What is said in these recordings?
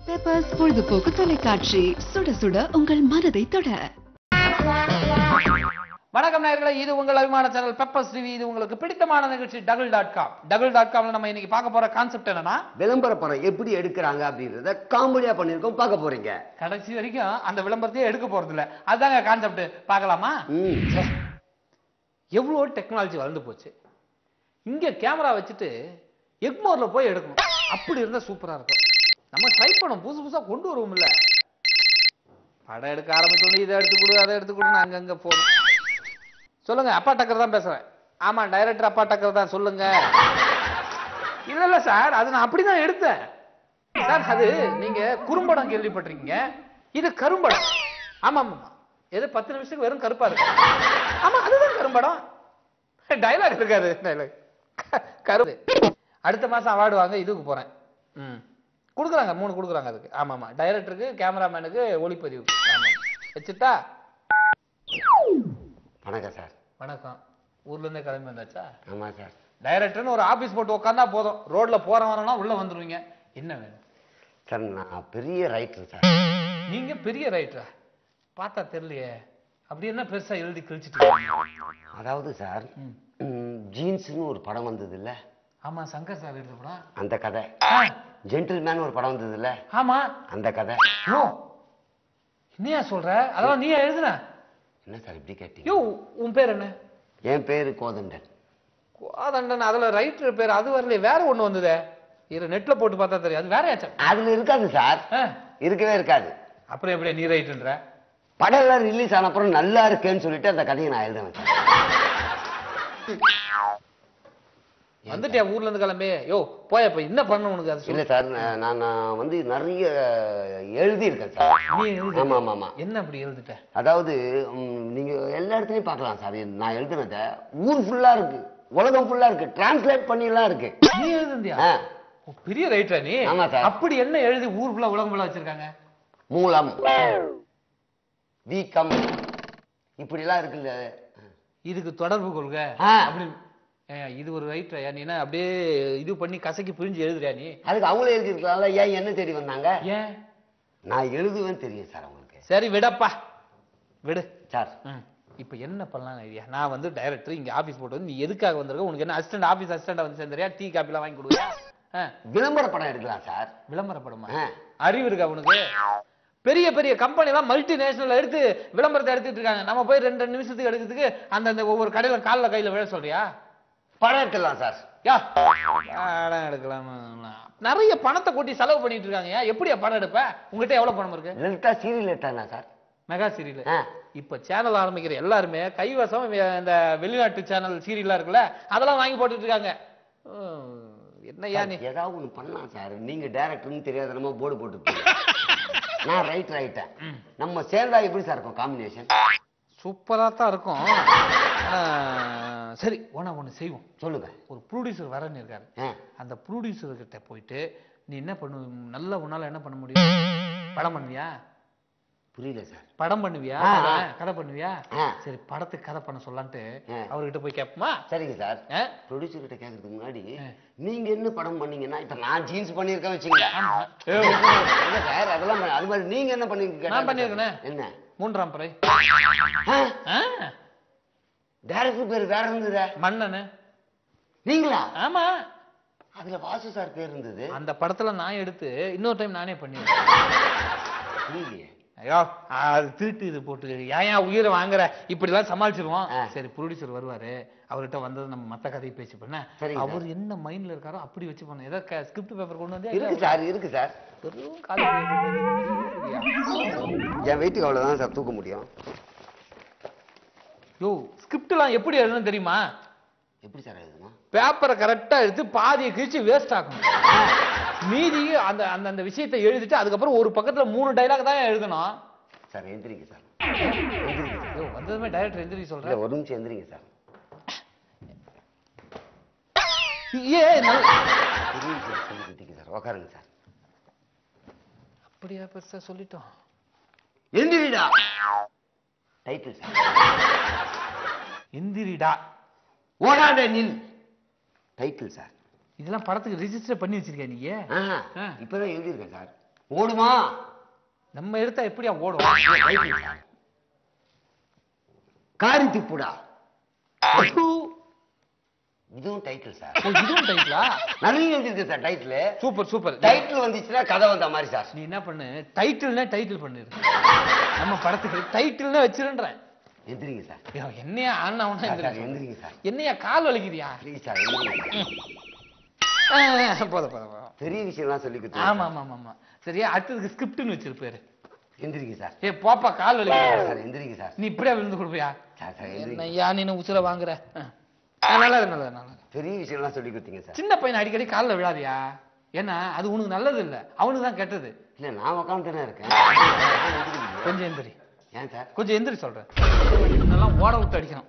Peppers பொழுதுபோக்கு தொலைக்காட்சி, சுட சுட உங்கள் மனதை தொட. வணக்கம் நேயர்களே, இது உங்கள் அபிமான சேனல் பெப்பர்ஸ் டிவி. இது உங்களுக்கு பிடித்தமான நிகழ்ச்சி double.com. double.comல நம்ம இன்னைக்கு பார்க்க போற கான்செப்ட் என்னன்னா, விளம்பர படம் எப்படி எடுக்கிறாங்க அப்படின்றத காமெடியா பண்ணிருக்கோம், பார்க்க போறீங்க. கடைசி வரைக்கும் அந்த விளம்பரத்தையே எடுக்க போறது இல்ல. அதுதாங்க கான்செப்ட். பார்க்கலாமா? எவ்வளோ டெக்னாலஜி வளர்ந்து போச்சு. இங்க கேமரா வச்சுட்டு எக்மோர்ல போய் எடுக்கணும். அப்படி இருந்தா சூப்பரா இருக்கும். நம்ம ட்ரை பண்ணோம், புதுசு புதுசா கொண்டு வருவோம். இல்ல படம் எடுக்க ஆரம்பிச்சோன்னு இதை எடுத்து கொடு அதை எடுத்து கொடுன்னு அங்கங்க போகணும். சொல்லுங்க, அப்பா டக்கர் தான் பேசுறேன். ஆமா, டைரக்டர் அப்பா டக்கர் தான். சொல்லுங்க. இல்ல இல்ல சார், அது நான் அப்படிதான் எடுத்தேன் சார். அது நீங்க குறும்படம் கேள்விப்பட்டிருக்கீங்க, இது கரும்படம். ஆமா ஆமா, எது 10 நிமிஷத்துக்கு வெறும் கருப்பா இருக்கு. ஆமா, அதுதான் கரும்படம். டைலாக் இருக்காது, டைலாக் கரு. அடுத்த மாசம் அவார்டு வாங்க இதுக்கு போறேன். கொடுக்குறாங்க, 3 கொடுக்குறாங்க அதுக்கு. ஆமா ஆமா, டைரக்டருக்கு, கேமராமேனுக்கு, ஒளிப்பதிவுக்கு. ஆமா, வச்சுட்டா. வணக்கம் சார். வணக்கம். ஊர்ல இருந்தே கிளம்பி வந்தாச்சா? ஆமா சார். டைரக்டர்னு ஒரு ஆபீஸ் போட்டு உட்காந்தா போதும், ரோட்ல போறவனா உள்ள வந்துருவீங்க. என்ன வேணும் சார்? நான் பெரிய ரைட்டர் சார். நீங்க பெரிய ரைட்டரா? பார்த்தா தெரியலையே. அப்படி என்ன பெருசா எழுதி கிழிச்சிட்டு? அதாவது சார், ஜீன்ஸ்னு ஒரு படம் வந்தது இல்ல? ஆமா, சங்கர் சார் எழுத படம். அந்த கதை. ஜென்டில்மேன் ஒரு படம் வந்தது இல்ல? ஆமா, அந்த கதை. என்னையா சொல்ற? அதெல்லாம் நீயா எழுதுன? என்ன சார் இப்படி கேட்டீங்க? யோ, உன் பேர் என்ன? என் பேரு கோதண்டன். கோதண்டன்? அதுல ரைட்டர் பேர் அது வரல, வேற ஒண்ணு வந்ததே. இரு, நெட்ல போட்டு பார்த்தா தெரியும். அது வேற யாச்சா? அதுல இருக்காது சார், இருக்கவே இருக்காது. அப்புறம் எப்படி நீ ரைட்டுன்ற? படம் எல்லாம் ரிலீஸ் ஆன அப்புறம் நல்லா இருக்கேன்னு சொல்லிட்டு அந்த கதையை நான் எழுதுவேன். வந்துட்டியா ஊர்ல இருந்து கிளம்பி? யோ போய, இப்ப என்ன பண்ண உனக்கு? அது இல்ல சார், நான் வந்து நிறைய எழுதி இருக்கேன் சார். ஆமா ஆமா ஆமா. என்ன அப்படி எழுதிட்ட? அதாவது நீங்க எல்லா இடத்துலயும் பார்க்கலாம் சார். நான் எழுதுனத ஊர் ஃபுல்லா இருக்கு, உலகம் ஃபுல்லா இருக்கு, டிரான்ஸ்லேட் பண்ணிலாம் இருக்கு. நீ எழுதுந்தியா? பெரிய ரைட்டரா நீ? ஆமா சார். அப்படி என்ன எழுதி ஊர் ஃபுல்லா உலகம் ஃபுல்லா வச்சிருக்காங்க? மூலம், வீக்கம், இப்படி எல்லாம் இருக்குல்ல. இதுக்கு தொடர்பு கொள்க அப்படி. இது ஒரு ரைட்டரா நீ? என்ன அப்படியே இது பண்ணி கசக்கி பிரிஞ்சு எழுதுறியா நீ? அதுக்கு அவங்களே எழுதி இருக்கலாம்ல. ஏன் என்ன தேடி வந்தாங்க? ஏன் நான் எழுதுவேன் தெரியும் சார் அவங்களுக்கு. சரி விடப்பா, விடு சார். இப்ப என்ன பண்ணலாம் ஐடியா? நான் வந்து டைரக்டர், இங்க ஆபீஸ் போட்டு வந்து நீ எதுக்காக வந்திருக்க? உனக்கு என்ன அசிஸ்டன்ட், ஆபீஸ் அசிஸ்டன்ட் வந்து சேர்ந்துறியா? டீ காபி எல்லாம் வாங்கி கொடுவியா? விளம்பர படம் எடுக்கலாம் சார். விளம்பர படமா? அறிவு இருக்கா உனக்கு? பெரிய பெரிய கம்பெனி எல்லாம் மல்டிநேஷனல் எடுத்து விளம்பரத்தை எடுத்துட்டு இருக்காங்க. நம்ம போய் 2 நிமிஷத்துக்கு எடுக்கிறதுக்கு அந்த ஒவ்வொரு கடையில காலில் கையில விழ சொல்றியா? படம் எடுக்கலாம் சார். படம் எடுக்கலாம். நிறைய பணத்தை கொட்டி செலவு பண்ணிட்டு இருக்காங்க. எப்படியா படம் எடுப்ப? உங்ககிட்ட எவ்வளவு பணம் இருக்கு? லலிதா சீரியல் எடுத்தாங்க சார். Mega serial. இப்ப சேனல் ஆரம்பிக்கிற எல்லாருமே கைவசம் இந்த வெளிநாட்டு சேனல் சீரியலா இருக்குல்ல, அதெல்லாம் வாங்கி போட்டுட்டு இருக்காங்க. என்னையா நீ? ஏதாவது ஒண்ணு பண்ணலாம் சார். நீங்க டைரக்டர்னு தெரியாத நம்ம போர்டு போட்டு நான் ரைட்டர் ஆயிட்டேன். நம்ம சேர்ந்தா எப்படி சார் இருக்கும் காம்பினேஷன்? சூப்பரா தான் இருக்கும். சரி, ஒண்ணு செய்வோம். சொல்லுங்க. ஒரு ப்ரொடியூசர் வரன்னு இருக்காரு. அந்த ப்ரொடியூசர் கிட்ட போயிட்டு நீ என்ன பண்ணு, நல்ல உன்னால என்ன பண்ண முடியும்? படம் பண்ணுவியா? புரியல சார். படம் பண்ணுவியா? கதை பண்ணுவியா? சரி, படத்துக்கு கதை பண்ண சொல்லலான்ட்டு அவர்கிட்ட போய் கேட்போமா? சரிங்க சார். ப்ரொடியூசர் கிட்ட கேட்கறதுக்கு முன்னாடி நீங்க என்ன படம் பண்ணீங்கன்னா, இப்ப நான் ஜீன்ஸ் பண்ணிருக்கேன் வச்சுங்க சார். அதெல்லாம் அது மாதிரி நீங்க என்ன பண்ணீங்க? நான் பண்ணிருக்கேன். என்ன? 3ஆம் பறை. டைரக்டர் பேர் வேற இருந்தது. மன்னனு. நீங்களா? ஆமா. அதுல வாசு சார் பேர் இருந்தது. அந்த படத்துல நான் எடுத்து இன்னொரு டைம் நானே பண்ணிருக்கேன். ஐயோ, அது திருட்டு இது போட்டு ஏன் உயிரை வாங்குற? இப்படி எல்லாம் சமாளிச்சிருவோம். சரி, ப்ரொடியூசர் வருவாரு, அவர்கிட்ட வந்தது நம்ம மத்த கதையை பேசி பண்ண. அவர் என்ன மைண்ட்ல இருக்காரோ அப்படி வச்சு பண்ண. ஏதோ ஸ்கிரிப்ட் பேப்பர் கொண்டு வந்து இருக்கு சார். இருக்கு சார். என் வெயிட்டுக்கு அவ்வளவுதான் சார் தூக்க முடியும். யோ, ஸ்கிரிப்ட் எல்லாம் எப்படி எழுதணும் தெரியுமா? எப்படி சார் எழுதணும்? பேப்பரை கரெக்டா எடுத்து பாதியை கிழிச்சு வேஸ்ட் ஆகணும். மீதி அந்த அந்த விஷயத்தை எழுதிட்டு அதுக்கப்புறம் ஒரு பக்கத்துல 3 டைலாக் தான் எழுதணும். சார் எந்திரிங்க சார். வந்ததுமே டைரக்டர் எந்திரிக்க சொல்றேன். ஒரு நிமிஷம் எந்திரிங்க சார். சார் உட்காருங்க சார். அப்படியா பெருசா சொல்லிட்டோம். எந்திரிடா டைட்டில் சார். எந்திரிடா ஓடாத நில் டைட்டில் சார். இதெல்லாம் படத்துக்கு ரெஜிஸ்டர் பண்ணி வச்சிருக்கேன். நீங்க இப்பதான் எழுதியிருக்கேன் சார். ஓடுமா? நம்ம எடுத்தா எப்படியா ஓடும்? காரி துப்புடா. இதுவும் டைட்டில் சார். இதுவும் டைட்டிலா? நிறைய எழுதிருக்கு sir title. Super super. Title வந்துச்சுன்னா கதை வந்த மாதிரி சார். நீ என்ன பண்ணு, டைட்டில்னா டைட்டில் பண்ணிரு. நம்ம படத்துக்கு டைட்டில்னா வச்சிருன்றேன். எந்திரிங்க சார். என்னையா ஆனா எந்திரிங்க சார். என்னையா கால் வலிக்குதியா? ப்ளீஸ் சார் எந்திரிங்க. போதும் போதும். பெரிய விஷயம்லாம் சொல்லி கொடுத்து. ஆமா ஆமா ஆமா. சரியா, அடுத்ததுக்கு ஸ்கிரிப்ட்னு வச்சிருப்பாரு. எந்திரிங்க சார். போப்பா கால் வலிக்குது சார். எந்திரிங்க சார். நீ இப்படியே விழுந்து கொடுப்பியா? சார் எந்திரிங்க. என்னய்யா நீ உசுர வாங்குற? நல்லது நல்லது நல்லது. பெரிய விஷயம்லாம் சொல்லி கொடுத்தீங்க சார். சின்ன பையன் அடிக்கடி காலில் விழாதியா? ஏன்னா அது உனக்கு நல்லது இல்ல, அவனுக்கு தான் கெட்டது. இல்ல நான் உட்காந்து தானே இருக்கேன். கொஞ்சம் எந்திரி. ஏன் சார்? கொஞ்சம் எந்திரி சொல்றேன். இதெல்லாம் ஓட விட்டு அடிக்கணும்.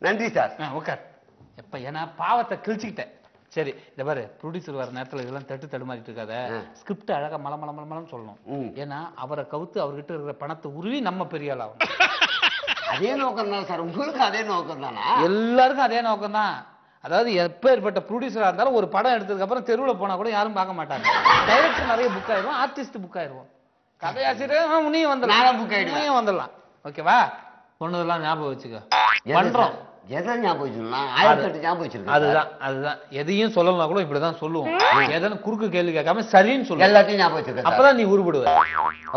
நன்றி சார். உட்கார். எப்ப ஏன்னா பாவத்தை கிழிச்சுக்கிட்டேன். சரி இந்த பாரு, ப்ரொடியூசர் வர நேரத்துல இதெல்லாம் தடுமாறிட்டு இருக்காத. ஸ்கிரிப்ட் அழகா மலம் சொல்லணும். ஏன்னா அவரை கவுத்து அவர்கிட்ட இருக்கிற பணத்தை உருவி நம்ம பெரிய ஆள் ஆகணும். அதே நோக்கம் தான் சார். உங்களுக்கு அதே நோக்கம் தானா? எல்லாருக்கும் அதே நோக்கம் தான். அதாவது எப்பேற்பட்ட ப்ரொடியூசரா இருந்தாலும் ஒரு படம் எடுத்ததுக்கு அப்புறம் தெருவில் போனா கூட யாரும் பார்க்க மாட்டாங்க. டைரக்டர் நிறைய புக் ஆயிரும், ஆர்டிஸ்ட் புக் ஆயிரும், கதையாசிரியர் நீயும் வந்துடலாம், புக் ஆயிடும், நீயும் வந்துடலாம். ஓகேவா? பொண்ணுதெல்லாம் ஞாபகம் வச்சுக்க. பண்றோம். எதை ஞாபகம் வச்சுக்கலாம்? 1008 ஞாபகம் வச்சிருக்கேன். அதுதான் எதையும் சொல்லலாம் கூட இப்படிதான் சொல்லுவோம். எதனா குறுக்கு கேள்வி கேட்காம சரின்னு சொல்லு. எல்லாத்தையும் ஞாபகம் வச்சிருக்கேன். அப்பதான் நீ உருப்படுவ.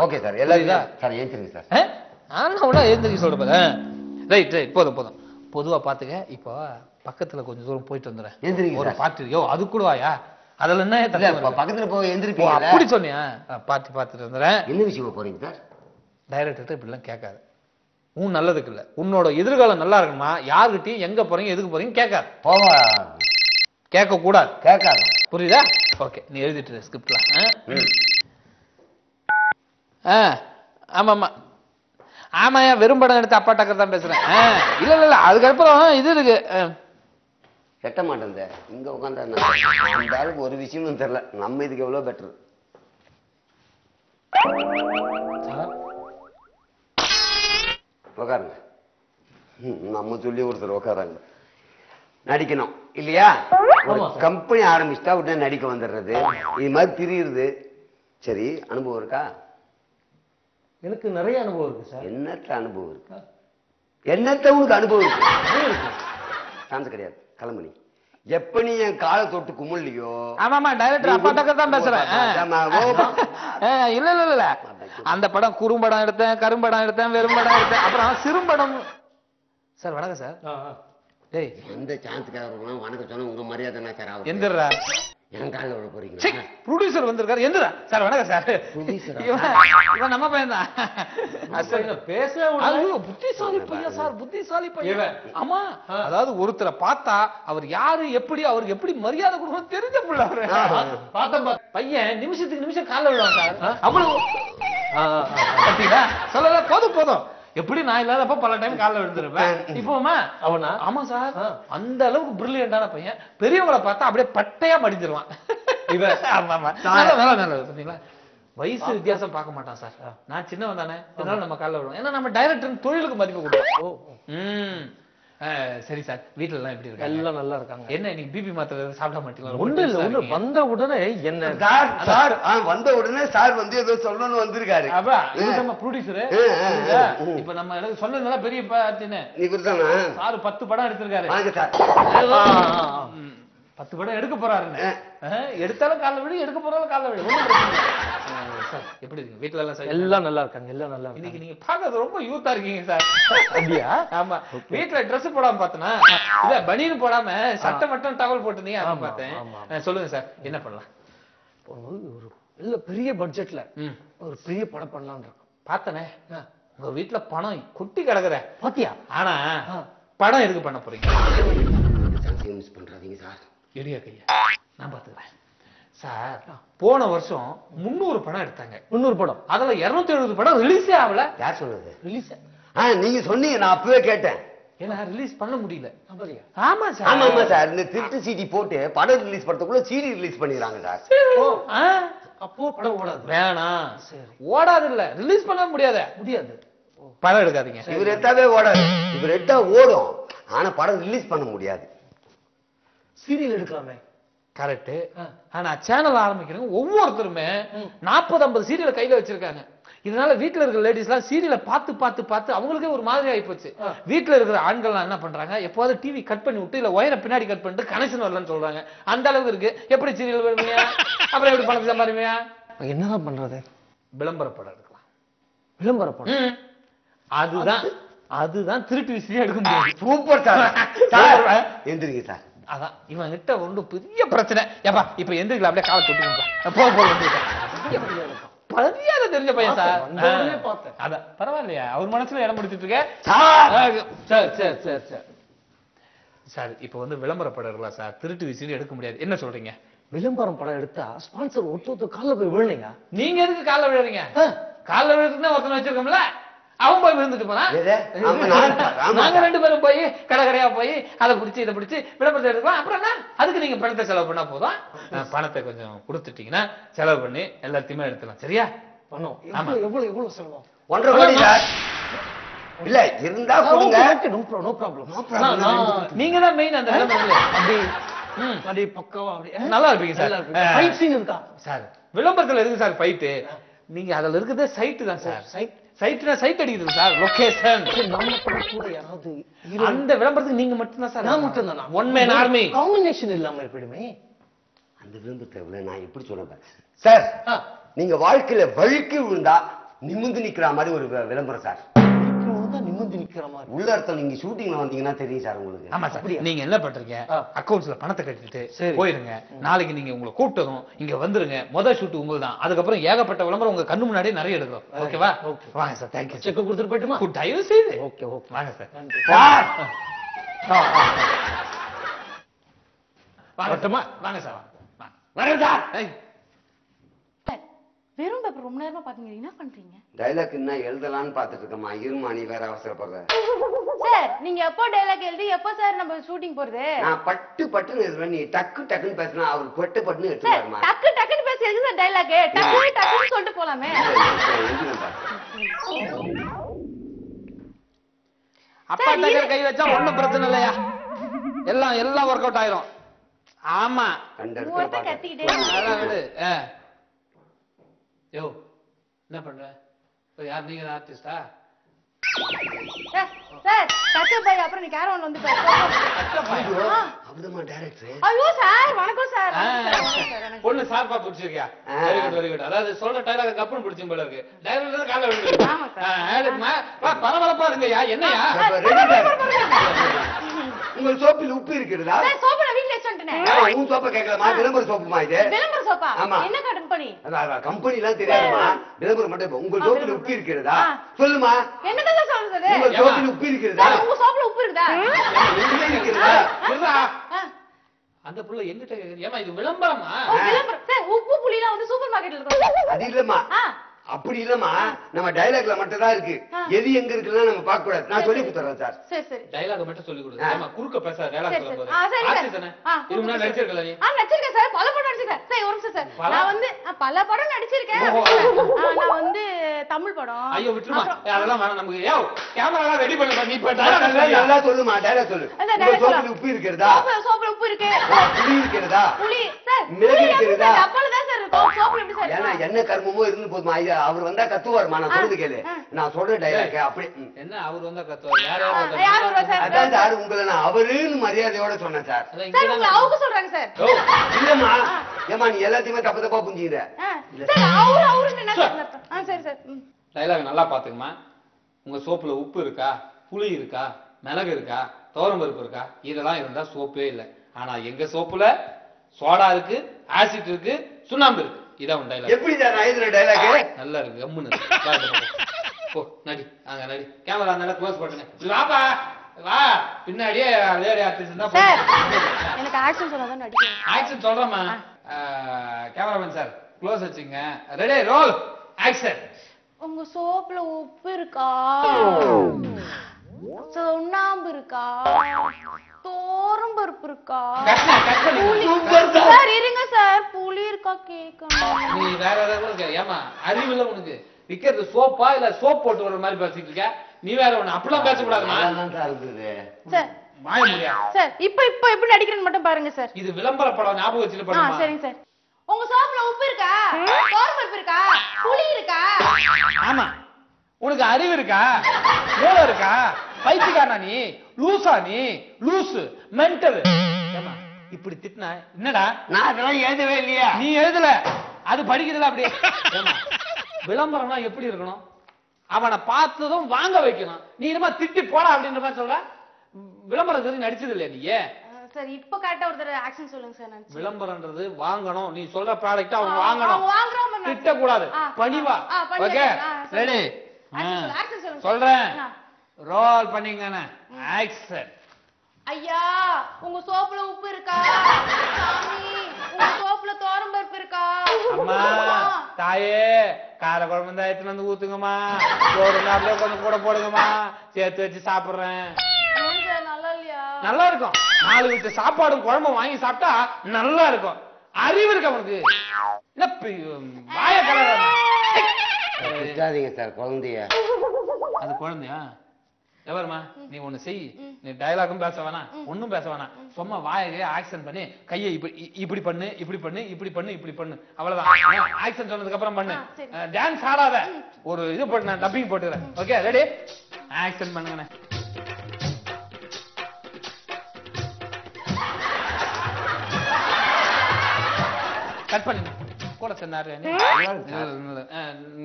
Okay sir. எல்லாரும் சார் ஏந்திருங்க சார். எழுந்திரிக்க சொல்ற. ரைட் போதும். பொதுவா பாத்துக்க. இப்போ பக்கத்துல கொஞ்சம் தூரம் போயிட்டு வந்துடுறேன். ஒரு பாட்டு. அது கூட வாயா? அதுல என்ன பக்கத்துல போய் எந்திரிப்பீங்க. அப்படி சொன்னியா? பார்த்துட்டு வந்துடுறேன். என்ன விஷயமா போறீங்க சார்? டைரக்டர் இப்படி எல்லாம் கேட்காது. உன் நல்லதுக்கு இல்ல, உன்னோட எதிர்காலம் நல்லா இருக்குமா, யாருக்கிட்டையும் எங்க போறீங்க எதுக்கு போறீங்க கேட்காது. கேட்க கூடாது. கேட்காது. புரியுதா? ஓகே, நீ எழுதிட்டு ஸ்கிரிப்ட்லாம். ஆமா ஆமாயா, வெறும் படம் எடுத்து அப்பா டக்கர் தான் பேசுறேன். இல்ல அதுக்கப்புறம் இது இருக்கு. கெட்ட மாட்டேன். இங்க உட்காந்தா அந்த ஆளுக்கு ஒரு விஷயமும் தெரியல. நம்ம இதுக்கு எவ்வளவு பெட்டர். உட்காருங்க. நம்ம சொல்லி ஒருத்தர் உட்காராங்க. நடிக்கணும் இல்லையா? ஒரு கம்பெனி ஆரம்பிச்சுட்டா உடனே நடிக்க வந்துடுறது, இது மாதிரி திரியுது. சரி, அனுபவம் இருக்கா? எனக்கு நிறைய அனுபவம் இருக்கு சார். என்னத்த அனுபவம் இருக்கா? என்னத்த உங்களுக்கு அனுபவம் இருக்கு? சான்ஸ் கிடையாது. கிளம்பி எப்ப நீ என் காலை தொட்டு கும்பிடலையோ. ஆமாமா, டைரக்டர் அப்பா டக்கர் தான் பேசுறேன். இல்ல அந்த படம் குறும்படம் எடுத்தேன், கரும்படம் எடுத்தேன், வெறும்படம் எடுத்தேன், அப்புறம் சிறும்படம். சார் வணக்கம் சார். டேய், எந்த சான்ஸ்க்காக வணக்கம் சொன்னா உங்க மரியாதை என்ன சார் ஆகும்? எந்திரா. என் காலில் விட போறீங்க. ப்ரொடியூசர் வந்திருக்காரு. எந்திரா சார். வணக்கம் சார். இவன் நம்ம பையன் தான். பேச புத்திசாலி பையன் சார், புத்திசாலி பையன். ஆமா, அதாவது ஒருத்தரை பார்த்தா அவர் யாரு, எப்படி அவருக்கு எப்படி மரியாதை கொடுக்கணும் தெரிஞ்ச பிள்ளை. அவரு பையன் நிமிஷத்துக்கு நிமிஷம் காலில் விடுவான் சார். அவ்வளவு சொல்லல. போதும். எப்படி நான் இல்லாதப்ப பல டைம் காலில் விழுந்துருப்பேன். இப்போமா அவனா? ஆமா சார், அந்த அளவுக்கு பிரில்லியண்டான பையன். பெரியவங்களை பார்த்தா அப்படியே பட்டையா மடிஞ்சிருவான். வயசு வித்தியாசம் பார்க்க மாட்டான் சார். நான் சின்னவன் தானே, அதனால நம்ம காலில் விடுவோம். ஏன்னா நம்ம டைரக்டர் தொழிலுக்கு மதிப்பு கொடுப்போம். சரி சார், வீட்டுல எல்லாம் எப்படி இருக்காங்க? எல்லாம் நல்லா இருக்காங்க. என்ன இன்னைக்கு பிபி மாத்திரை சாப்பிட மாட்டீங்களா? ஒண்ணு வந்த உடனே என்ன சார் வந்த உடனே சார் வந்து ஏதோ சொல்லணும்னு வந்திருக்காரு. நம்ம ப்ரொடியூசர். இப்ப நம்ம சொன்னதுனால பெரிய சார் 10 படம் எடுத்திருக்காரு. 10 படம் எடுக்க போறாருன்னு. எடுத்தாலும் காலைல விடு, எடுக்க போறாலும் காலைல விடு. சார் எப்படி இருக்கு? வீட்டுல எல்லாம் எல்லாம் நல்லா இருக்காங்க. எல்லாம் நல்லா. இன்னைக்கு நீங்க பாக்குறது ரொம்ப யூத்தா இருக்கீங்க சார். அப்படியா? ஆமா. வீட்டுல ட்ரெஸ் போடாம பார்த்தனா, இல்ல பனியன் போடாம சட்டை மட்டும் டவல் போட்டுனீங்க, அத பார்த்தேன். சொல்லுங்க சார், என்ன பண்ணலாம்? ஒரு இல்ல பெரிய பட்ஜெட்ல ஒரு பெரிய படம் பண்ணலாம்னு இருக்கோம். பார்த்தனே உங்க வீட்டுல பணம் கொட்டி கிடக்குற பாத்தியா? ஆனா படம் எதுக்கு பண்ண போறீங்க? Miss பண்றாதீங்க sir. எடியா கையா, நான் பாத்துக்கிறேன் சார். போன வருஷம் 300 படம் எடுத்தாங்க. 300 படம், அதுல 270 படம் ரிலீஸே ஆகல. யார் சொன்னது? ரிலீஸ் நீங்க சொன்னீங்க, நான் அப்பவே கேட்டேன். ஏன்னா ரிலீஸ் பண்ண முடியல. ஆமா சார். ஆமா சார், இந்த திருட்டு சிடி போட்டு படம் ரிலீஸ் பண்றதுக்குள்ள சீடி ரிலீஸ் பண்ணிடுறாங்க சார். அப்போ படம் ஓடாது. வேணாம், ஓடாது இல்ல, ரிலீஸ் பண்ண முடியாது. படம் எடுக்காதீங்க. இவர் எடுத்தாவே ஓடாது. இவர் எடுத்தா ஓடும், ஆனா படம் ரிலீஸ் பண்ண முடியாது. சீரியல் எடுக்கலாமே. கரெக்ட். ஆனா சேனல் ஆரம்பிக்கிறவங்க ஒவ்வொருத்தருமே 40-50 சீரியலை கையில வச்சிருக்காங்க. இதனால வீட்டுல இருக்கிற லேடிஸ் எல்லாம் சீரியலை பார்த்து அவங்களுக்கே ஒரு மாதிரி ஆயிப்போச்சு. வீட்டுல இருக்கிற ஆண்கள் என்ன பண்றாங்க, எப்போது டிவி கட் பண்ணி விட்டு இல்ல ஒயரை பின்னாடி கட் பண்ணிட்டு கனெக்ஷன் வரலன்னு சொல்றாங்க. அந்த அளவுக்கு இருக்கு. எப்படி சீரியல் வருவீங்க, அப்புறம் எப்படி பணத்தை சம்பாதிப்பீங்க? என்னதான் பண்றது? விளம்பர படம் எடுக்கலாம். விளம்பர படம் அதுதான் திருட்டு விசிறியா எடுக்க முடியும். Super sir. எந்திரிங்க சார். அதான் இவன் கிட்ட ஒன்று பெரிய பிரச்சனை. ஏப்பா இப்ப எந்திரிக்கல, அப்படியே காலை தொட்டு பரியாத தெரிஞ்ச பையன் சார். அதான் பரவாயில்லையா, அவர் மனசுல இடம் பிடிச்சிட்டு இருக்க. சார் இப்ப வந்து விளம்பர படம் இருக்கலாம் சார், திருட்டு விசிறி எடுக்க முடியாது. என்ன சொல்றீங்க? விளம்பரம் படம் எடுத்தா ஸ்பான்சர் ஒருத்தர் காலில் போய் விழுந்தீங்க. நீங்க எதுக்கு காலில் விழுறீங்க? காலில் விழுறதுக்கு ஒருத்தனை வச்சிருக்கோம்ல, அவன் போய் விழுந்துட்டு போனா நாங்க 2 பேரும் போய் கடையா போய் அதை பிடிச்சி இதை பிடிச்சி விளம்பரத்தை எடுக்கலாம். அப்புறம் என்ன, அதுக்கு நீங்க பணத்தை செலவு பண்ணா போதும். பணத்தை கொஞ்சம் கொடுத்துட்டீங்கன்னா செலவு பண்ணி எல்லாத்தையுமே எடுத்துலாம். சரியா? பணம் எவ்வளவு செலவும்? 1.5 கோடி சார். இல்ல இருந்தா கொடுங்க. No problem. நீங்க தான் மெயின் அந்த விளம்பரத்துல. அப்படி பக்கவா அப்படி நல்லா இருப்பீங்க சார். ஃபைட் சீன் இருக்கா சார்? விளம்பரத்துல இருக்கு சார் ஃபைட். நீங்க அதுல இருக்கிறதே சைட் தான் சார். சைட்னா சைட் அடிக்கிறது சார், லொகேஷன். நம்ம கூட யாராவது அந்த விளம்பரத்துக்கு நீங்க மட்டும் தான் சார். நான் மட்டும் தான். One man army. காம்பினேஷன் இல்லாம எப்படிமே அந்த விளம்பரத்தை நான் எப்படி சொல்றேன் சார், நீங்க வாழ்க்கையில வழுக்கி விழுந்தா நிமிந்து நிக்கிற மாதிரி ஒரு விளம்பரம் சார். நிமிந்து நிக்கிற மாதிரி உள்ள அர்த்தம். நீங்க ஷூட்டிங்ல வந்தீங்கன்னா தெரியும் சார் உங்களுக்கு. ஆமா சார். நீங்க என்ன பண்றீங்க, அக்கவுண்ட்ஸ்ல பணத்தை கட்டிட்டு போயிருங்க. நாளைக்கு நீங்க உங்களை கூப்பிட்டதும் இங்க வந்துருங்க. முதல் ஷூட் உங்களுக்கு தான். அதுக்கப்புறம் ஏகப்பட்ட விளம்பரம் உங்க கண்ணு முன்னாடியே நிறைய எடுக்கும். ஓகேவா? வாங்க சார். தேங்க்யூ. செக் கொடுத்துட்டு போயிட்டுமா? தயவு செய்து. ஓகே ஓகே வாங்க சார். வாங்க சார். வரேன் சார். வெறும் பேப்பர் ரொம்ப நேரமா பாத்தீங்க, என்ன பண்றீங்க? டைலாக் என்ன எழுதலாம்னு பாத்துட்டு இருக்கமா. இருமா, நீ வேற அவசரப்படுற. சார் நீங்க எப்போ டைலாக் எழுதி எப்போ சார் நம்ம ஷூட்டிங் போறது? நான் பட்டுன்னு எழுதுறேன், நீ டக்குன்னு பேசினா அவர் பட்டுன்னு சார் எடுத்துருமா. டக்குன்னு பேசி எதுக்கு சார் டைலாக்? டக்குன்னு சொல்லிட்டு போலாமே. அப்பா டக்கர் கை வச்சா ஒண்ணும் பிரச்சனை இல்லையா, எல்லாம் ஒர்க் அவுட் ஆயிரும். ஆமா கத்திக்கிட்டே யோ என்ன பண்ற? யார் நீங்க ஆர்டிஸ்டா? சார் கச்ச பாய் அப்புறம் நீ கேரவன் வந்து அவர்தான் டைரக்டர். ஐயோ சார் வணக்கம் சார். பொண்ணு சார்பா பிடிச்சிருக்கியா? Very good very good. அதாவது சொல்ற டைலாக் கப்புன்னு பிடிச்சும் போல இருக்கு. டைரக்டர் காலைல விழுந்து. ஆமா சார். பரபரப்பா இருங்கயா. என்னையா? உங்கள் சோப்பில் உப்பு இருக்கிறதா? சார் சோப்பு நான் வீட்ல வச்சிட்டேனே. உன் சோப்பை கேட்கலாமா? விளம்பர சோப்புமா இது? விளம்பர சோப்பா? ஆமா. என்ன கம்பெனி? கம்பெனி எல்லாம் தெரியாதுமா, விளம்பரம் மட்டும். உங்கள் சோப்பில் உப்பு இருக்கிறதா? சொல்லுமா. என்னதான் சொல்றது? உங்கள் சோப்பில் உப்பு இருக்கிறதா? உங்க சோப்புல உப்பு இருக்குதா? இருக்கிறதா? அந்த புள்ள எங்கிட்ட ஏமா இது விளம்பரமா? விளம்பரம் சார். உப்பு புளிலாம் வந்து சூப்பர் மார்க்கெட்ல இருக்கும். அது இல்லம்மா, அப்படி இல்லம்மா, நம்ம டைலாக்ல மட்டும் தான் இருக்கு. எது எங்க இருக்குன்னா நம்ம பார்க்க கூடாது. நான் சொல்லி கொடுத்துறேன் சார். சரி சரி. டைலாக் மட்டும் சொல்லி கொடுங்க. ஏமா குறுக்க பேசாத. டைலாக் சொல்லும்போது சரி ஆர்டிஸ்ட் தானே? இது முன்னாடி நடிச்சிருக்கல நீ? நடிச்சிருக்கேன் சார். பல படம் நடிச்சிருக்கேன் சார். ஒரு நிமிஷம் சார். நான் வந்து பல படம் நடிச்சிருக்கேன். நான் வந்து தமிழ் படம். ஐயோ விட்டுருமா, அதெல்லாம் வேணாம் நமக்கு. ஏ கேமராலாம் ரெடி பண்ணல. நீ போய் நல்லா சொல்லுமா. டைலாக் சொல்லு. சோப்பில் உப்பு இருக்கிறதா? சோப்புல உப்பு இருக்கு. புளி இருக்கிறதா? புளி சார். மிளகு இருக்கிறதா? டப்பால தான் சார் இருக்கும். சோப்புல எப்படி சார்? ஏன்னா என்ன கர்மமோ இருந்து போதுமா. அவர் வந்தா கத்துவாருமா. நான் சொல்றது கேளு. நான் சொல்ற டைலாக் அப்படி என்ன அவர் வந்தா கத்துவார்? யார் அதான் சார், உங்களை நான் அவருன்னு மரியாதையோட சொன்னேன் சார். சார் உங்களை அவங்க சொல்றாங்க சார். இல்லம்மா, ஏமா நீ எல்லாத்தையுமே தப்பா புரிஞ்சுக்கிற. சார் அவரு என்ன சார்? சரி சார். டைலாக் நல்லா பாத்துக்கமா. உங்க சோப்புல உப்பு இருக்கா, புளி இருக்கா, மிளகு இருக்கா, துவரம்பருப்பு இருக்கா? இதெல்லாம் இருந்தா சோப்பே இல்லை. ஆனா எங்க சோப்புல சோடா இருக்கு, ஆசிட் இருக்கு, சுண்ணாம்பு இருக்கு. இதான் டைலாக். எப்படி சார் நான் எழுதுற டைலாக்? நல்லா இருக்கு. கம்முன்னு ஓ நடி. அங்க நடி. கேமரா நல்லா க்ளோஸ் பண்ணுங்க. வாப்பா வா. பின்னாடியே லேடி ஆர்டிஸ்ட் தான். சார் எனக்கு ஆக்ஷன் சொன்னாதான் நடிக்கிறேன். ஆக்ஷன் சொல்றேம்மா. கேமராமேன் சார் க்ளோஸ் வச்சுங்க. Ready role action. உங்க சோப்புல உப்பு இருக்கா, சுண்ணாம்பு இருக்கா, தோரம்பருப்பு இருக்கா, சார் இருங்க சார், புளி இருக்கா கேட்கணும். நீ வேற ஏதாவது ஏமா அறிவு இல்ல உனக்கு? விக்கிறது சோப்பா இல்ல சோப் போட்டு வர மாதிரி பேசிட்டு இருக்க? நீ வேற ஒண்ணு அப்படிலாம் பேசக்கூடாதுமா. சார் வாய முடியாது சார் இப்போ எப்படி நடிக்கிறேன்னு மட்டும் பாருங்க சார். இது விளம்பர படம் ஞாபகம் வச்சுட்டு பண்ணுமா? சரிங்க சார். உங்க சோப்புல உப்பு இருக்கா? பருப்பு இருக்கா? புளி இருக்கா? ஆமா. உனக்கு அறிவு இருக்கா? மூளை இருக்கா? பைத்தியக்காரனா நீ? லூசா நீ? லூசு மென்டல். ஏமா இப்படி திட்டினா என்னடா? நான் அதெல்லாம் எழுதவே இல்லையா? நீ எழுதல, அது படிக்கிறதுல அப்படியே. ஏமா விளம்பரம்னா எப்படி இருக்கணும்? அவனை பார்த்ததும் வாங்க வைக்கணும். நீ என்னமா திட்டி போடா அப்படின்ற மாதிரி சொல்ற? விளம்பரம் நடிச்சது இல்லையா நீ? சார் இப்போ கரெக்டா ஒரு தடவை ஆக்ஷன் சொல்லுங்க சார். நான் விளம்பரம்ன்றது வாங்கணும். நீ சொல்ற ப்ராடக்ட் அவங்க வாங்கணும். வாங்குறோம். திட்ட கூடாது. பணிவா. Okay ready? ஆக்ஷன் சொல்லுங்க. சொல்றேன். ரோல் பண்ணீங்கண்ணே. ஆக்ஷன். ஐயா உங்க சோப்புல உப்பு இருக்கா? சாமி உங்க சோப்புல பருப்பு இருக்கா? அம்மா தாயே கார குழம்பு தான் எடுத்துன்னு வந்து ஊத்துங்கம்மா. ஒரு நாள்ல கொஞ்சம் கூட போடுங்கம்மா. சேர்த்து வச்சு சாப்பிடுறேன். நல்லா இல்லையா? நல்லா இருக்கும். 4 வீட்டு சாப்பாடும் குழம்பும் வாங்கி சாப்பிட்டா நல்லா இருக்கும். அறிவு இருக்கு அவனுக்கு. வாய கலர் சார் குழந்தைய. அது குழந்தையா? எவருமா நீ ஒண்ணு செய். நீ டயலாகும் பேச வேணாம், ஒண்ணும் பேச வேணாம். சும்மா வாயை ஆக்ஷன் பண்ணி கையை இப்படி பண்ணு, இப்படி பண்ணு, இப்படி பண்ணு, இப்படி பண்ணு. அவ்வளவுதான். ஆக்ஷன் சொன்னதுக்கு அப்புறம் பண்ணு. டான்ஸ் ஆடாத. ஒரு இது போட்டு நான் டப்பிங் போட்டுக்கிறேன். Okay ready? ஆக்ஷன் பண்ணுங்கண்ணே. கட் பண்ணு. கூட சொன்னாரு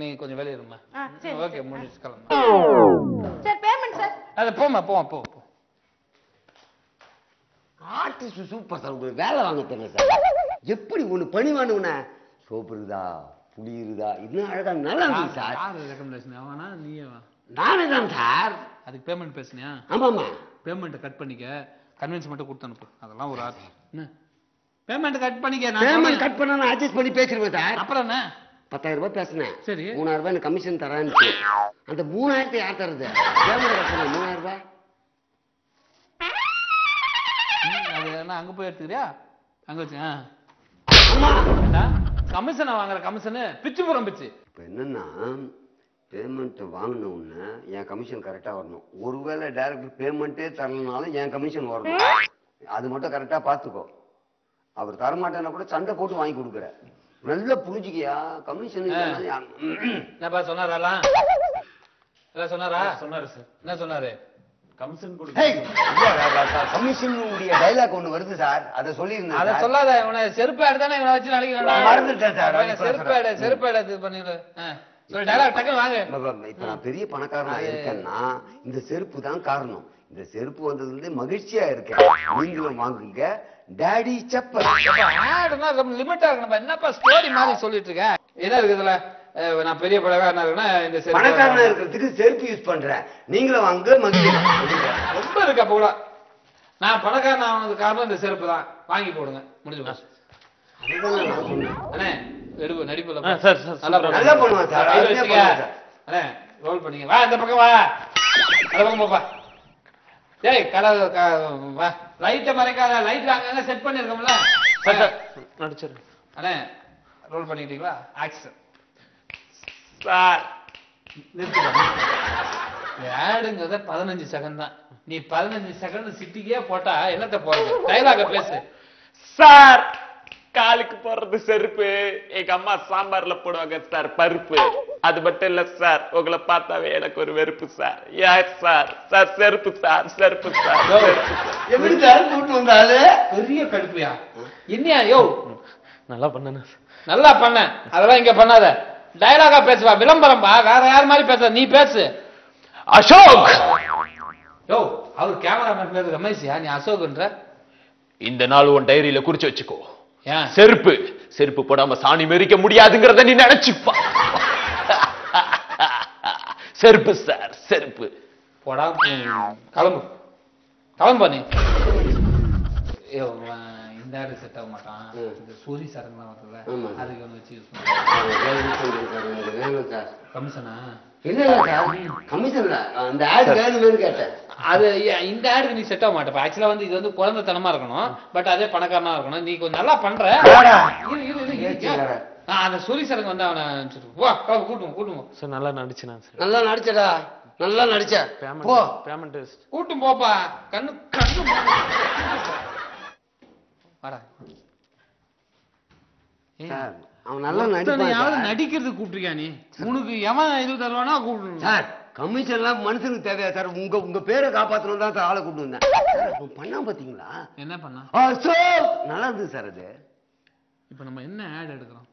நீ கொஞ்சம் வெளியே இருமா. ஓகே முடிச்சு கிளம்பு. Sir payment sir. அது போமா போ. Artist super sir. உங்களுக்கு வேலை வாங்க தெரியல சார். எப்படி ஒண்ணு பணிவானுன சோப்பு இருக்குதா புளி இருக்குதா இன்னும் அழகா நல்லா இருக்கு சார். யாரு ரெக்கமெண்டேஷன்? அவனா நீயேவா? நானே தான் சார். அதுக்கு பேமெண்ட் பேசுனியா? ஆமாமா. பேமெண்ட் கட் பண்ணிக்க. கன்வின்ஸ் மட்டும் கொடுத்து அனுப்பு. அதெல்லாம் ஒரு ஆர்ட். என்ன பேமெண்ட் கட் பண்ணிக்க. பேமெண்ட் கட் பண்ணா நான் அட்ஜஸ்ட் பண்ணி பேசிடுவேன் சார். அப்புறம் என்ன? 10,000 ரூபாய் பேசினேன். சரி 3,000 ரூபாய் கமிஷன் தரான்னு. அந்த 3,000 யார் தருது? பேமெண்ட் கட் பண்ண 3,000 ரூபாய். அது என்ன அங்க போய் எடுத்துக்கிறியா? அங்க வச்சு கமிஷனை வாங்குற கமிஷனு பிச்சுப்புறம் பிச்சு. இப்ப என்னன்னா பேமெண்ட் வாங்கின உடனே என் கமிஷன் கரெக்டா வரணும். ஒருவேளை டைரக்டர் பேமெண்ட்டே தரலனாலும் என் கமிஷன் வரணும். அது மட்டும் கரெக்டா பாத்துக்கோ. அவர் தரமாட்டேன்னா கூட சண்டை போட்டு வாங்கி கொடுக்குற. நல்ல புரிஞ்சுக்கியா கமிஷன். என்னப்பா சொன்னாரா? சொன்னாரா? சொன்னாரு சார். என்ன சொன்னாரு? கமிஷன் கமிஷன் டைலாக் ஒண்ணு வருது சார். அதை சொல்லிருந்தேன். அதை சொல்லாத. இவனை செருப்பேடு தானே இவனை வச்சு நாளைக்கு மறந்துட்டேன் சார். செருப்பேடு இது பண்ணிடு. டைலாக் டக்குன்னு வாங்க. இப்ப நான் பெரிய பணக்காரனா இருக்கேன்னா இந்த செருப்பு தான் காரணம். இந்த செருப்பு வந்ததுல இருந்து மகிழ்ச்சியா இருக்கேன். நீங்களும் வாங்குங்க. டாடி செப்பல். ஆடுனா லிமிட்டா இருக்கு. என்னப்பா ஸ்டோரி மாதிரி சொல்லிட்டு இருக்க? என்ன இருக்கு இதுல? நான் பெரிய பணக்காரனா இருக்கேன்னா இந்த செருப்பு பணக்காரனா இருக்கிறதுக்கு செருப்பு யூஸ் பண்றேன். நீங்களும் வாங்க மகிழ்ச்சி. ரொம்ப இருக்கு அப்ப கூட. நான் பணக்காரன் ஆனதுக்கு காரணம் இந்த செருப்பு தான். வாங்கி போடுங்க. முடிஞ்சு போச்சு. அண்ணே எடுப்பு நடிப்புல நல்லா பண்ணுவேன் சார். அண்ணே ரோல் பண்ணீங்க. வா இந்த பக்கம் வா. அந்த பக்கம் போப்பா. டேய் கலர் வா. லைட்டை மறைக்காத. லைட் அங்கங்க செட் பண்ணிருக்கோம்ல. நடிச்சிரு. அண்ணே ரோல் பண்ணிட்டீங்களா? ஆக்ஷன். சார் ஆடுங்கிறத 15 செகண்ட் தான். நீ 15 செகண்ட் சிட்டிக்கே போட்டா என்னத்த போறது? டைலாக பேசு. சார் காலுக்கு போடுறது செருப்பு. எங்க அம்மா சாம்பார்ல போடுவாங்க சார் பருப்பு. அது மட்டும் இல்ல சார் உங்களை பார்த்தாவே எனக்கு ஒரு வெறுப்பு சார். யார் சார்? சார் செருப்பு சார். செருப்பு சார். எப்படி சார் கூட்டு வந்தாலே பெரிய கடுப்பியா? என்னையா யோ நல்லா பண்ண. நல்லா பண்ண. அதெல்லாம் இங்க பண்ணாத. டைலாகா பேசுவா. விளம்பரம் பா. வேற யார் மாதிரி பேச? நீ பேசு. அசோக். யோ அவர் கேமராமேன் பேரு ரமேஷியா? நீ அசோக்ன்ற? இந்த நாள் உன் டைரியில குறிச்சு வச்சுக்கோ. ஏன் செருப்பு செருப்பு போடாம சாணி மெரிக்க முடியாதுங்கிறத நீ நினைச்சுப்பா. செருப்பு சார். செருப்பு போடா. கிளம்பு கிளம்பு. நீ இந்த ஆடு செட் ஆக மாட்டான். இந்த சூரி சரங்கெல்லாம் வருதுல்ல அதுக்கு ஒன்று வச்சு யூஸ் பண்ணுறேன். கமிஷனா? இல்ல கமிஷன்ல அந்த ஆட் வேணும்னு கேட்டேன். அது இந்த ஆடுக்கு நீ செட் ஆக மாட்டேப்பா. ஆக்சுவலா வந்து இது வந்து குழந்தைத்தனமா இருக்கணும். பட் அதே பணக்காரனா இருக்கணும். நீ கொஞ்சம் நல்லா பண்ற. அந்த சூரி சரங்க வந்து அவனை கூட்டுவோம். சார் நல்லா நடிச்சுனா சார். நல்லா நடிச்சடா. நல்லா நடிச்ச போ. பேமெண்ட் கூட்டும் போப்பா. கண்ணு கண்ணு வாடா. சார் அவன் நல்லா நடிப்பான் யாவது சார். நடிக்கிறது கூப்பிட்டுருக்கியா நீ? உனக்கு எவன் இது தருவானா கூப்பிடணும் சார் கமிஷன் எல்லாம் மனுஷனுக்கு தேவையா சார்? உங்க பேரை காப்பாத்தணும் தான் சார் ஆளை கூப்பிட்டு வந்தேன். சார், அவன் பண்ணா பாத்தீங்களா? என்ன பண்ணா? நல்லா இருந்தது சார் அது. இப்ப நம்ம என்ன ஆட் எடுக்கிறோம்?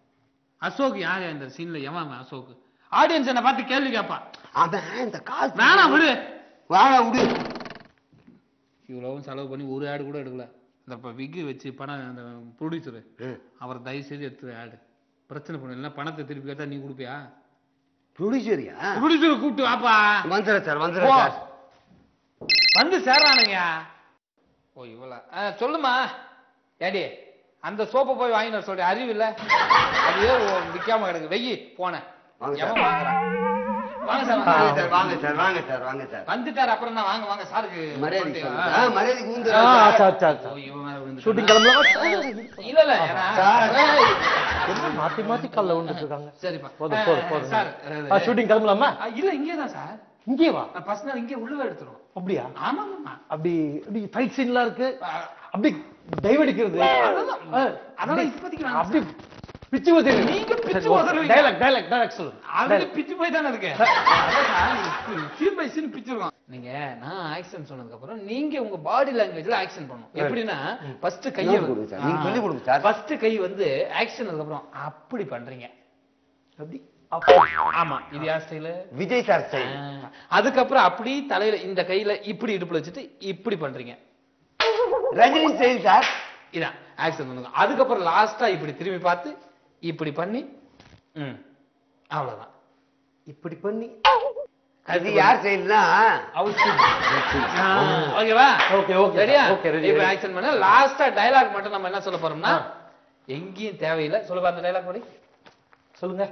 அசோக் யார் இந்த சீன்ல? எவன் அசோக்? ஆடியன்ஸ் என்ன பார்த்து கேள்வி கேட்பான். அவன் இந்த காசு வேணாம் விடு. வேணாம் விடு. இவ்வளவும் செலவு பண்ணி ஒரு ஆடு கூட எடுக்கல. இந்த விக்கு வச்சு பணம் அந்த ப்ரொடியூசரு அவர் தயவு செய்து எடுத்து ஆடு. பிரச்சனை பண்ண இல்லைன்னா பணத்தை திருப்பி கேட்டா நீ கொடுப்பியா? ப்ரொடியூசரியா? ப்ரொடியூசரை கூப்பிட்டு வாப்பா. வந்துடுறேன் சார் வந்துடுறேன் சார். வந்து சேர்றானுங்க. ஓ இவ்வளவு சொல்லுமா ஏடி அந்த சோப்பை போய் வாங்கின சொல்ற அறிவு இல்ல? அது விற்காம கிடக்கு. வெயி போன எவன் வாங்குறான்? வாங்க சார் வாங்க சார் வாங்க சார் வாங்க சார். வந்துட்டாரு. அப்புறம் நான் வாங்க வாங்க சாருக்கு மரியாதை ஷூட்டிங் கிளம்பலாம். இல்ல இல்ல மாத்தி மாத்தி கால்ல விழுந்துட்டு இருக்காங்க. சரிப்பா போதும் போதும் போதும் சார். ஷூட்டிங் கிளம்பலாமா? இல்ல இங்கேதான் சார். இங்கே வா. ஃபர்ஸ்ட் நாள் இங்கே உள்ளவே எடுத்துரும். அப்படியா? ஆமாமா. அப்படி அப்படி ஃபைட் சீன்லாம் இருக்கு. அப்படி டைவ் அடிக்கிறது. அதெல்லாம் இப்போதைக்கு அப்படி பிச்சு ஊத்துறீங்க. நீங்க பிச்சு ஊத்துறீங்க. டைலாக் சொல்லு. ஆல்ரெடி பிச்சு போய் தானே இருக்கு. சீன் பை சீன் பிச்சிருக்கோம். நீங்க நான் ஆக்சன் சொன்னதுக்கு அப்புறம் நீங்க உங்க பாடி லாங்குவேஜ்ல ஆக்சன் பண்ணணும். எப்படின்னா ஃபர்ஸ்ட் கையை கொடுங்க சார். நீங்க சொல்லி கொடுங்க சார். ஃபர்ஸ்ட் கை வந்து ஆக்சன் அப்புறம் அப்படி பண்றீங்க. அப்படி ஆமா இது யார் ஸ்டைல்? Vijay sir style. அதுக்கப்புறம் அப்படி தலையில இந்த கையில இப்படி இடுப்புல வச்சுட்டு இப்படி பண்றீங்க. Rajini style sir. இதான் ஆக்சன் பண்ணுங்க. அதுக்கப்புறம் லாஸ்டா இப்படி திரும்பி பார்த்து இப்படி பண்ணி அவ்வளவுதான். இப்படி பண்ணி அது யார் ஸ்டைல்னா ஓகேவா? ஓகே ஓகே ரெடியா? Okay ready. இப்ப ஆக்சன் பண்ண லாஸ்டா டயலாக் மட்டும் நம்ம என்ன சொல்ல போறோம்னா எங்கேயும் தேவையில்லை. சொல்லுங்க அந்த டயலாக் படி சொல்லுங்க.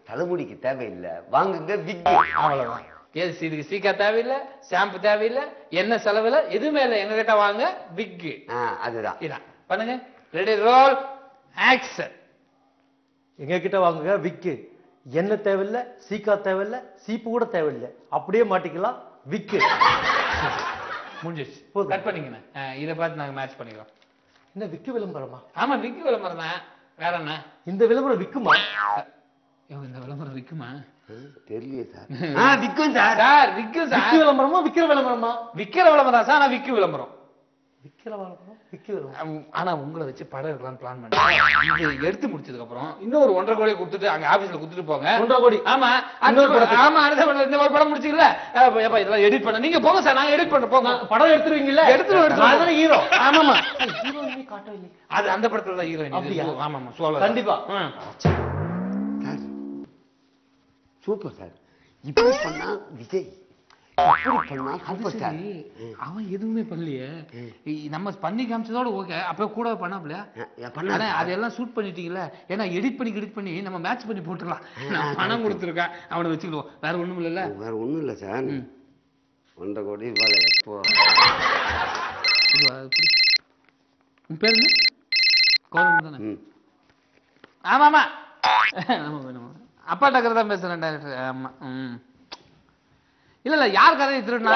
தலைமுடிக்கு தேவையில்லை வாங்குங்க விக். அவ்வளவுதான். இதுக்கு சீக்கா தேவையில்லை, ஷாம்பு தேவையில்லை, என்ன செலவுல எதுவுமே இல்லை. எங்க கிட்ட வாங்க விக். அதுதான். இதான் பண்ணுங்க. Ready role action. எங்க கிட்ட வாங்குங்க விக்கு. என்ன தேவையில்லை, சீக்கா தேவையில்லை, சீப்பு கூட தேவையில்லை. அப்படியே மாட்டிக்கலாம் விக்கு. முடிஞ்சிச்சு. கட் பண்ணிக்கங்க. இதை பார்த்து நாங்க மேட்ச் பண்ணிக்கிறோம். என்ன விக்கு விளம்பரமா? ஆமா விக்கு விளம்பரம் தான். வேற என்ன? இந்த விளம்பரம் விக்குமா? இந்த விளம்பரம் விக்குமா? தெரியலையே சார். விக்கும் சார். சார் விக்கும் சார். விக்கு விளம்பரமா விக்கிற விளம்பரமா? விக்கிற விளம்பரம் சார். ஆனா விக்கு விளம்பரம். விக்கிற விளம்பரம் விக்கு விளம்பரம். ஆனா உங்களை வச்சு படம் எடுக்கலாம்னு பிளான் பண்ணேன். இது எடுத்து முடிச்சதுக்கு அப்புறம் இன்னொரு 1.5 கோடி கொடுத்துட்டு அங்க ஆபீஸ்ல கொடுத்துட்டு போங்க. 1.5 கோடி? ஆமா ஆமா. இந்த ஒரு படம் முடிச்சீங்கல்ல, ஏப்பா இதெல்லாம் எடிட் பண்ண நீங்க போங்க சார். நாங்க எடிட் பண்றோம். போங்க. படம் எடுத்துருவீங்கல்ல? எடுத்துருவோம். ஹீரோ. ஆமாமா. ஹீரோயினே காட்டவில்லை. அது அந்த படத்துல தான் ஹீரோயின். அப்படியா? ஆமாமா சோலோ. கண்டிப்பா. Super sir. இப்படி பண்ணா விஜய், இப்படி பண்ணா சூப்பர் ஸ்டார். அவன் எதுவுமே பண்ணலையே. நம்ம பண்ணி காமிச்சதோட ஓகே. அப்ப கூட பண்ணாப்லையா? பண்ணா அதெல்லாம் ஷூட் பண்ணிட்டீங்கல்ல. ஏன்னா எடிட் பண்ணி நம்ம மேட்ச் பண்ணி போட்டுடலாம். பணம் கொடுத்துருக்கேன் அவனை வச்சுக்கிடுவோம். வேற ஒண்ணும் இல்ல. வேற ஒண்ணும் இல்ல சார். 1.5 கோடி ரூபாய் எப்போ? உன் பேரு என்ன? கோதம் தானே? ஆமாமா. அப்பா டக்கர் தான் பேசுறேன் டைரக்டர். ஆமா. இல்ல யார் கதையை திருடுனா?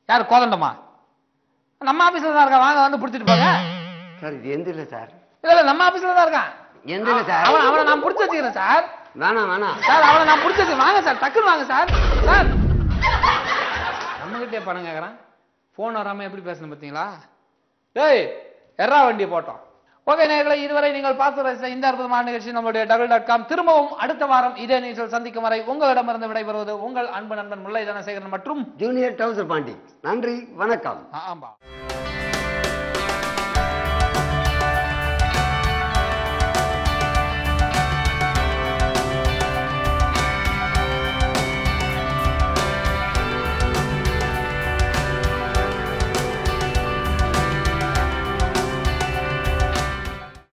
யார்? கோதண்டமா? நம்ம ஆபீஸ்ல தான் இருக்கான். வாங்க வந்து புடிச்சிட்டு போங்க சார். இது எந்த இல்ல சார். இல்ல நம்ம ஆபீஸ்ல தான் இருக்கான். எந்த இல்ல சார். அவனை நான் புடிச்சு வச்சுக்கிறேன் சார். வேணாம் சார் அவனை நான் புடிச்சு வச்சு வாங்க சார். டக்குன்னு வாங்க சார். சார் நம்ம கிட்டே பணம் கேட்கறான். போன் வராம எப்படி பேசணும் பாத்தீங்களா? டேய் எறா வண்டியை போட்டோம். ஓகே நேயர்களே, இதுவரை நீங்கள் பார்த்து ரசித்த இந்த அற்புதமான நிகழ்ச்சி நம்மளுடைய double.com திரும்பவும் அடுத்த வாரம் இதே நிகழ்ச்சியில் சந்திக்கும் வரை உங்களிடமிருந்து விடைபெறுவது உங்கள் அன்பு நண்பன் முல்லை தனசேகரன் மற்றும் ஜூனியர் டவுசர் பாண்டி. நன்றி, வணக்கம். ஆமா.